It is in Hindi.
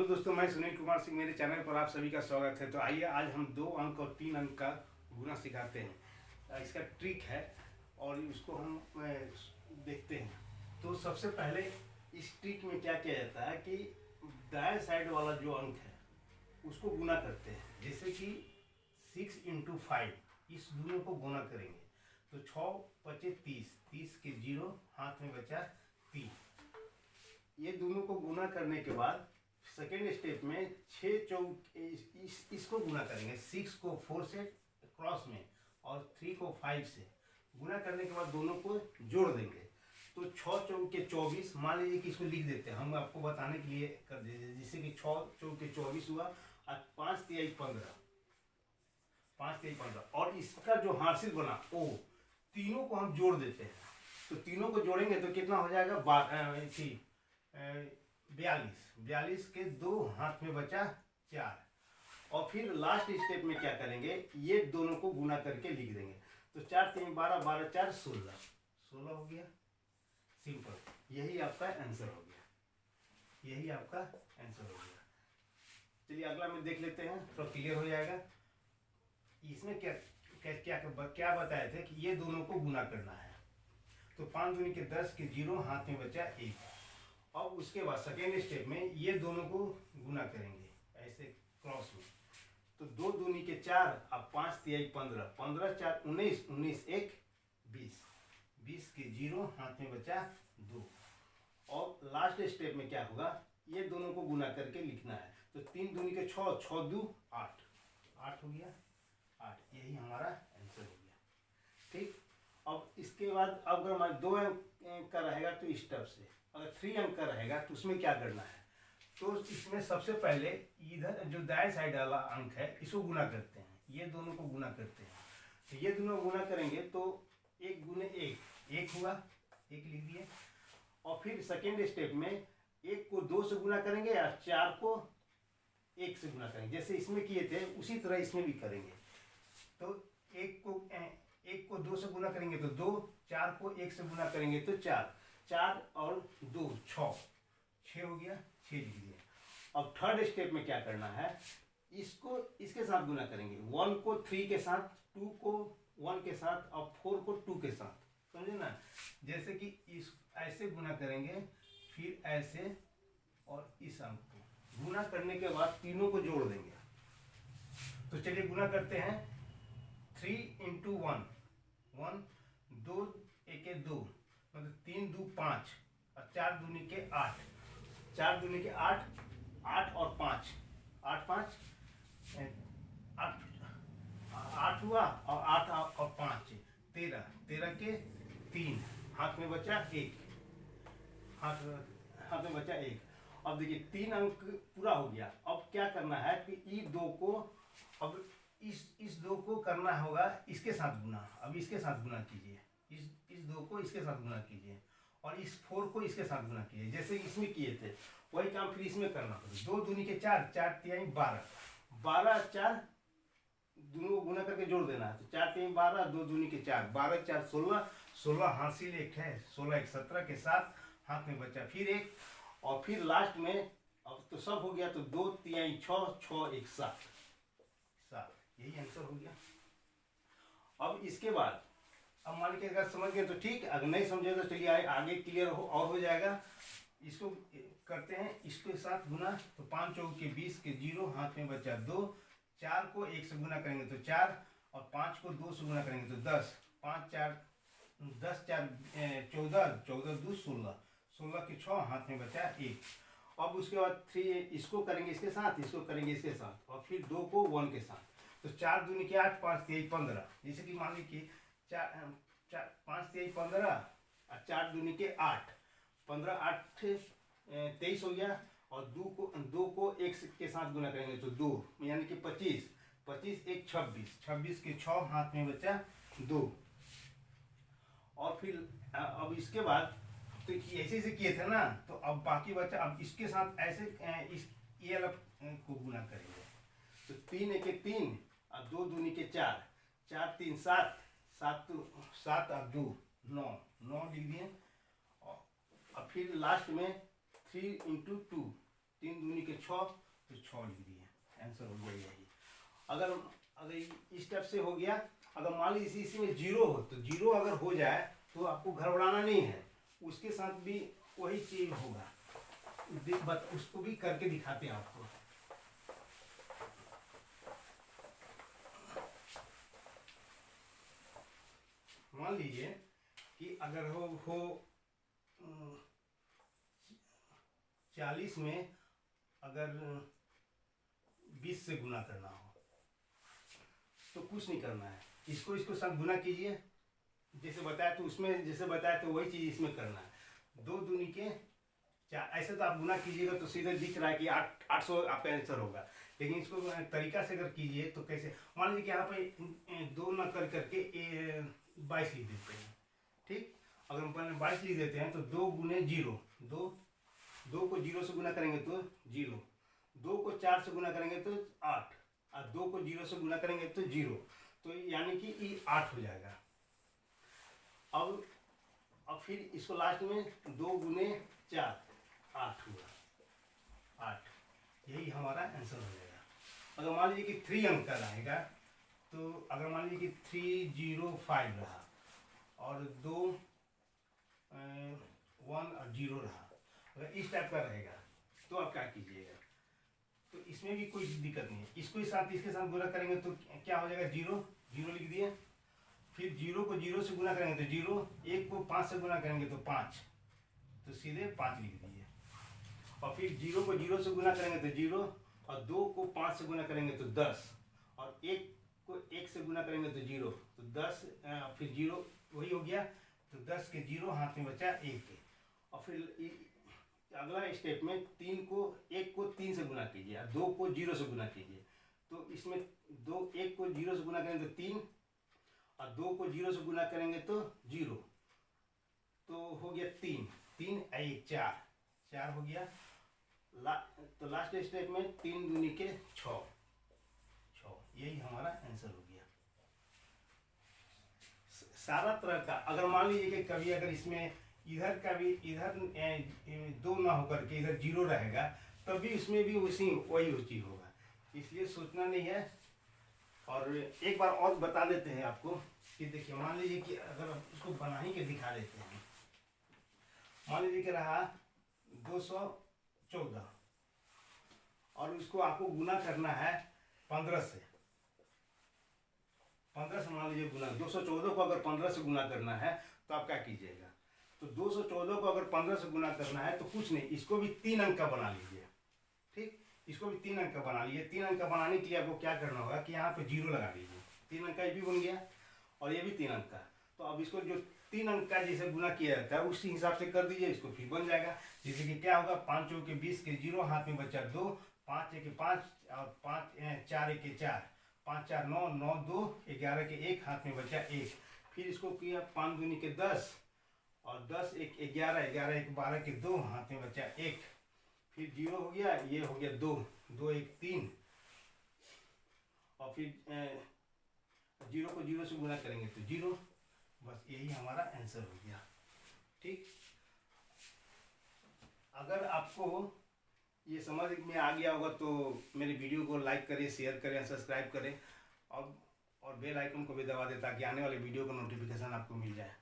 दोस्तों, मैं सुनील कुमार सिंह, मेरे चैनल पर आप सभी का स्वागत है। तो आइए आज हम 2 अंक और 3 अंक का गुना सिखाते हैं। इसका ट्रिक है और उसको हम देखते हैं। तो सबसे पहले इस ट्रिक में क्या किया जाता है कि दाएं साइड वाला जो अंक है उसको गुना करते हैं। जैसे कि 6 × 5, इस दोनों को गुना करेंगे तो 6 × 5 = 30, 30 के 0 हाथ में बचा 3। ये दोनों को गुना करने के बाद सेकेंड स्टेप में 6 चौक इसको गुना करेंगे। 6 को 4 से क्रॉस में और 3 को 5 से गुना करने के बाद दोनों को जोड़ देंगे। तो 6 चौके 24, मान लीजिए कि इसको लिख देते हैं, हम आपको बताने के लिए कर देते हैं। जैसे कि 6 चौके 24 हुआ और 5 × 3 = 15, 5 × 3 = 15। और इसका जो हासिल बना वो तीनों को हम जोड़ देते हैं। तो तीनों को जोड़ेंगे तो कितना हो जाएगा 42 के 2 हाथ में बचा 4। और फिर लास्ट स्टेप में क्या करेंगे, ये दोनों को गुना करके लिख देंगे। तो 4 × 3 = 12, 12 × 4 = 16, 16 हो गया। सिंपल, यही आपका आंसर हो गया, यही आपका आंसर हो गया। चलिए अगला में देख लेते हैं, थोड़ा क्लियर हो जाएगा। इसमें क्या क्या क्या, क्या बताए थे कि ये दोनों को गुना करना है। तो 5 दूनी के 10 के 0 हाथ में बचा 1। अब उसके बाद सेकेंड स्टेप में ये दोनों को गुना करेंगे ऐसे क्रॉस में। तो 2 दूनी के 4 अब 5 × 3 = 15, 15 × 4 = 19, 19 × 1 = 20, 20 के 0 हाथ में बचा 2। और लास्ट स्टेप में क्या होगा, ये दोनों को गुना करके लिखना है। तो 3 दूनी के 6, 6 × 2 = 8, 8 हो गया, 8। यही हमारा आंसर हो गया। ठीक। अब इसके बाद अगर हमारे 2 अंक का रहेगा तो इस स्टेप से, अगर 3 अंक का रहेगा तो उसमें क्या करना है। तो इसमें सबसे पहले इधर जो दाएं साइड वाला अंक है इसको गुना करते हैं, ये दोनों को गुना करते हैं। तो ये दोनों गुना करेंगे तो 1 × 1 = 1 हुआ, 1 लिख दिए। और फिर सेकेंड स्टेप में 1 को 2 से गुना करेंगे या 4 को 1 से गुना करेंगे। जैसे इसमें किए थे उसी तरह इसमें भी करेंगे। तो 1 को 2 से गुना करेंगे तो 2, 4 को 1 से गुना करेंगे तो 4, 4 और 2 = 6 हो गया, 6 लिख दिया। अब थर्ड स्टेप में क्या करना है, इसको इसके साथ गुना करेंगे। 1 को 3 के साथ, 2 को 1 के साथ और 4 को 2 के साथ, समझे ना। जैसे कि इस ऐसे गुना करेंगे, फिर ऐसे और इस अंक को गुना करने के बाद तीनों को जोड़ देंगे। तो चलिए गुना करते हैं। 3 × 1, 1, 2 × 1 = 2, मतलब 3 × 2 = 5 और 4 दूनी के 8, 4 दूनी के 8, 8 और 5, 8 × 5 = 8 हुआ और 8 और 5 = 13, 13 के 3 हाथ में बचा 1, हाथ में बचा 1। अब देखिए 3 अंक पूरा हो गया। अब क्या करना है कि इस 2 को, अब इस 2 को करना होगा इसके साथ गुना। अब इसके साथ गुना कीजिए, इस 2 को इसके साथ गुना कीजिए और इस 4 को इसके साथ गुना कीजिए। जैसे इसमें किए थे वही काम फिर इसमें करना होगा। 2 दूनी के 4, 4 × 3 = 12, 12 × 4 दोनों को गुना करके जोड़ देना है। तो 4 × 3 = 12, 2 दूनी के 4, 12 × 4 = 16, 16 हासिल 1 है, 16 × 1 = 17 के साथ हाथ में बचा फिर 1। और फिर लास्ट में अब तो सब हो गया। तो 2 × 3 = 6, 6 × 1 = 7, 7। यही आंसर हो गया। अब इसके बाद अब मान लीजिए अगर समझ गए तो ठीक, अगर नहीं समझे तो चलिए आगे क्लियर हो जाएगा। इसको करते हैं, इसके साथ गुना। तो 5 चौके 20 के 0 हाथ में बचा 2, 4 को 1 से गुना करेंगे तो 4 और 5 को 2 से गुना करेंगे तो 10, 5 × 4 = 10, 4 = 14, 14 × 2 = 16, 16 के 6 हाथ में बचा 1। अब उसके बाद 3 इसको करेंगे इसके साथ, इसको करेंगे इसके साथ और फिर 2 को 1 के साथ। तो 4 दूनी के 8, 5 × 3 = 15। जैसे कि मान लीजिए 5 × 3 = 15 और 4 दूनी के 8, 15 × 8 = 23 हो गया। और 2 को 1 के साथ गुना करेंगे तो 2, यानी कि 25, 25 × 1 = 26, 26 के 6 हाथ में बचा 2। और फिर अब इसके बाद तो ऐसे किए थे ना, तो अब बाकी बचा। अब इसके साथ ऐसे ये अलग को गुना करेंगे। तो 3 × 1 = 3 और 2 दूनी के 4, 4 × 3 = 7, 7 और 2 = 9, 9 लिख दिए। और फिर लास्ट में 3 × 2 3 दूनी के 6, तो 6 लिख दिए, आंसर हो गया यही। अगर इस टाइप से हो गया, अगर मान लीजिए इसी में 0 हो, तो 0 अगर हो जाए तो आपको घबराना नहीं है, उसके साथ भी वही चीज होगा, बट उसको भी करके दिखाते हैं आपको। मान लीजिए कि अगर हो 40 में अगर 20 से गुना करना हो, तो कुछ नहीं करना है, इसको साथ गुना कीजिए, जैसे बताया तो उसमें जैसे बताया तो वही चीज इसमें करना है। 2 दूनी के 4, ऐसे तो आप गुना कीजिएगा तो सीधे दिख रहा है कि 800 आपका आंसर होगा, लेकिन इसको तरीका से अगर कीजिए तो कैसे, मान लीजिए कि यहाँ पे 2 न कर करके 22 लिख देते हैं, ठीक। अगर हम पहले 22 लिख देते हैं तो 2 गुने 0, 2 को 0 से गुना करेंगे तो 0, 2 को 4 से गुना करेंगे तो 8, और 2 को 0 से गुना करेंगे तो 0, तो यानी कि ये 8 हो जाएगा। अब फिर इसको लास्ट में 2 गुने 4, 8 हुआ, 8, यही हमारा आंसर हो जाएगा। अगर मान लीजिए कि 3 अंक का रहेगा, तो अगर मान लीजिए कि 305 रहा और 2 1 और 0 रहा, अगर इस टाइप का रहेगा तो आप क्या कीजिएगा, तो इसमें भी कोई दिक्कत नहीं है, इसको इसके साथ गुना करेंगे तो क्या हो जाएगा, 0 0 लिख दिए, फिर 0 को 0 से गुना करेंगे तो 0, 1 को 5 से गुना करेंगे तो 5, तो सीधे 5 लिख दिए, और फिर 0 को 0 से गुना करेंगे तो 0, और 2 को 5 से गुना करेंगे तो 10, और 1 को 1 से गुना करेंगे तो 0, तो 10, फिर 0 वही हो गया, तो 10 के 0 हाथ में बचा 1, और फिर अगला स्टेप में 1 को 3 से गुना कीजिए, और 2 को 0 से गुना कीजिए, तो इसमें 1 को 0 से गुना करेंगे तो 3, और 2 को 0 से गुना करेंगे तो 0, तो हो गया 3 3 1 4 हो गया। तो लास्ट स्टेप में 3 दूनी के 6, यही हमारा आंसर हो गया। सारा तरह का, अगर मान लीजिए कि कभी अगर इसमें इधर का भी इधर 2 ना होकर के इधर 0 रहेगा, तब भी इसमें भी वही चीज होगा, इसलिए सोचना नहीं है। और एक बार और बता देते हैं आपको कि देखिए, मान लीजिए कि अगर इसको बना ही के दिखा देते हैं, मान लीजिए कि रहा 214, और उसको आपको गुना करना है 15 से, मान लीजिए गुना 214 को अगर 15 से गुना करना है तो आप क्या कीजिएगा, तो 214 को अगर 15 से गुना करना है तो कुछ नहीं, इसको भी 3 अंक का बना लीजिए, ठीक, इसको भी 3 अंक का बना लीजिए। 3 अंक का बनाने के लिए आपको क्या करना होगा कि यहाँ पे 0 लगा लीजिए, 3 अंक का ये भी बन गया और ये भी 3 अंक का, तो अब इसको जो 3 अंक का जैसे गुना किया जाता है उसी हिसाब से कर दीजिए, इसको फिर बन जाएगा। जैसे कि क्या होगा, 5 चौके 20 के 0, हाथ में बचा 2, 5 1 5, और 4 1 4, 5 4 9, 9 2 11 के 1, हाथ में बचा 1, फिर इसको किया 5 दूनी के 10, और 10 1 11, 11 1 12 के 2, हाथ में बचा 1, फिर 0 हो गया, ये हो गया 2 2 1 3, और फिर 0 को 0 से गुना करेंगे तो 0, बस यही हमारा आंसर हो गया, ठीक। अगर आपको ये समझ में आ गया होगा तो मेरे वीडियो को लाइक करें, शेयर करें, सब्सक्राइब करें, और बेल आइकन को भी दबा दें ताकि आने वाले वीडियो का नोटिफिकेशन आपको मिल जाए।